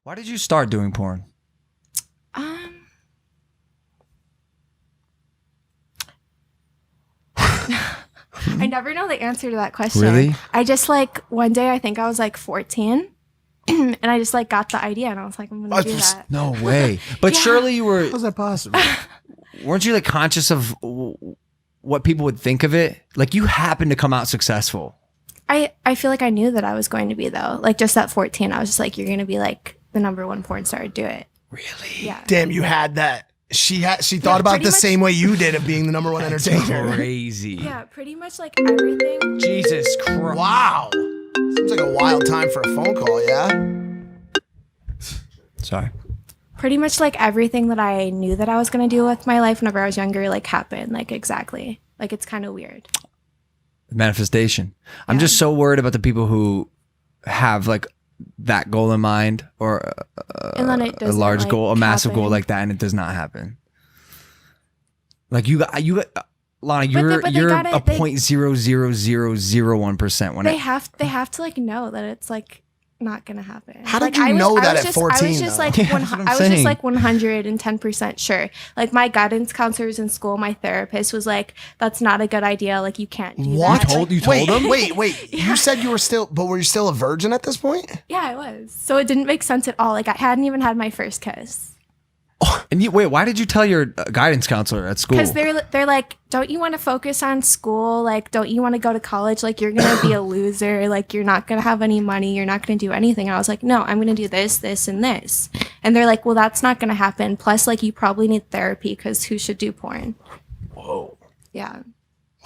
Why did you start doing porn? I never know the answer to that question. Really? I just like one day I think I was like 14 and I just like got the idea and I was like, I'm gonna do that. No way. But surely you were. How's that possible? Weren't you like conscious of what people would think of it? Like you happened to come out successful. I feel like I knew that I was going to be though. Like just at 14, I was just like, you're gonna be like the #1 porn star. Do it. Really? Yeah. Damn, you had that. She thought about it the same way you did of being the #1 entertainer. Crazy. Yeah, pretty much like everything. Jesus Christ. Wow. Seems like a wild time for a phone call, yeah? Sorry. Pretty much like everything that I knew that I was gonna do with my life whenever I was younger, like happened. Like exactly. Like it's kind of weird. Manifestation. I'm just so worried about the people who have like that goal in mind or And then it a doesn't, large like, goal, a massive goal happen. like that, and it does not happen. Like you got Lana, But you're they you're gotta- a they- 0.00001% when They have to like know that it's like not gonna happen. How did Like, you know that was at just, I 14, was just though? like Yeah, that's what I'm I was just saying. like 110% sure. Like my guidance counselors in school, my therapist was like, "That's not a good idea. Like you can't do What? that." You Like, told him? Wait. You said you were still, but were you still a virgin at this point? yeah, I was. So it didn't make sense at all. Like I hadn't even had my first kiss. And wait, why did you tell your guidance counselor at school? Because they're like, don't you want to focus on school? Like, don't you want to go to college? Like, you're gonna be a loser. Like, you're not gonna have any money. You're not gonna do anything. And I was like, no, I'm gonna do this, this, and this. And they're like, well, that's not gonna happen. Plus, like, you probably need therapy because who should do porn? Whoa. Yeah.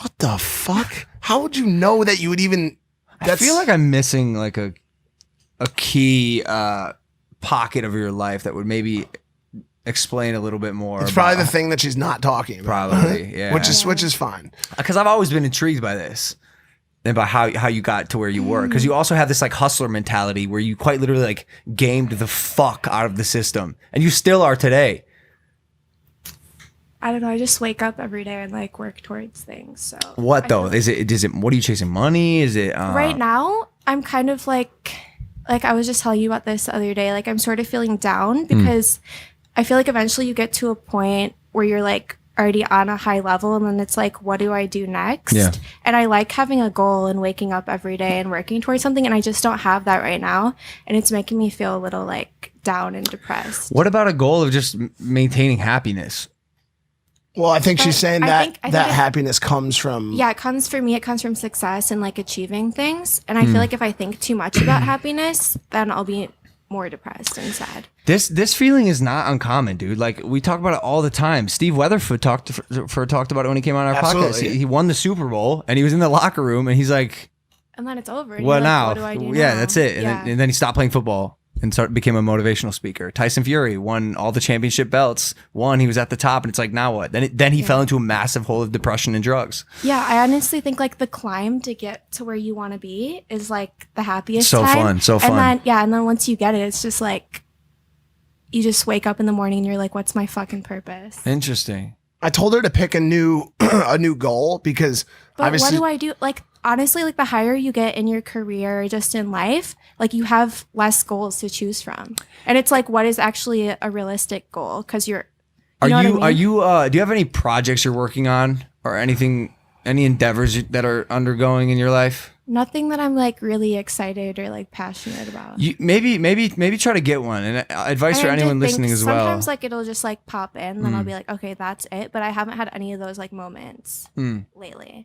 What the fuck? How would you know that you would even... I feel like I'm missing like a key pocket of your life that would maybe explain a little bit more. It's probably the thing that she's not talking about. Probably, yeah. Which is fine. Because I've always been intrigued by this and by how you got to where you were. Because you also have this like hustler mentality where you quite literally like gamed the fuck out of the system, and you still are today. I don't know. I just wake up every day and like work towards things. So What I though? feel like- Is it? What are you chasing? Money? Is it? right now, I'm kind of like I was just telling you about this the other day. Like I'm sort of feeling down because I feel like eventually you get to a point where you're like already on a high level and then it's like, what do I do next? Yeah. And I like having a goal and waking up every day and working towards something. And I just don't have that right now. And it's making me feel a little like down and depressed. What about a goal of just maintaining happiness? Well, I think she's But saying I that think that it- happiness comes from... Yeah, it comes for me. It comes from success and like achieving things. And I feel like if I think too much about happiness, then I'll be more depressed and sad. This feeling is not uncommon, dude. Like we talk about it all the time. Steve Weatherford talked about it when he came on our podcast. Absolutely. He won the Super Bowl and he was in the locker room and he's like, And then it's over. And "What you're like, now? What do I do Yeah, now? that's it." And then he stopped playing football and became a motivational speaker. Tyson Fury won all the championship belts. He was at the top, and it's like, now what? Then he fell into a massive hole of depression and drugs. Yeah, I honestly think like the climb to get to where you want to be is like the happiest So time. fun. And then once you get it, it's just like you just wake up in the morning and you're like, what's my fucking purpose? Interesting. I told her to pick a new a new goal because But what obviously... do I do? Like honestly, like the higher you get in your career, or just in life, like you have less goals to choose from. And it's like, what is actually a realistic goal? Because you Do know what I mean? you have any projects you're working on or anything, any endeavors that are undergoing in your life? Nothing that I'm like really excited or like passionate about. You maybe try to get one, and advice for And I anyone think listening as well. Sometimes like it'll just like pop in, then I'll be like, okay, that's it. But I haven't had any of those like moments lately.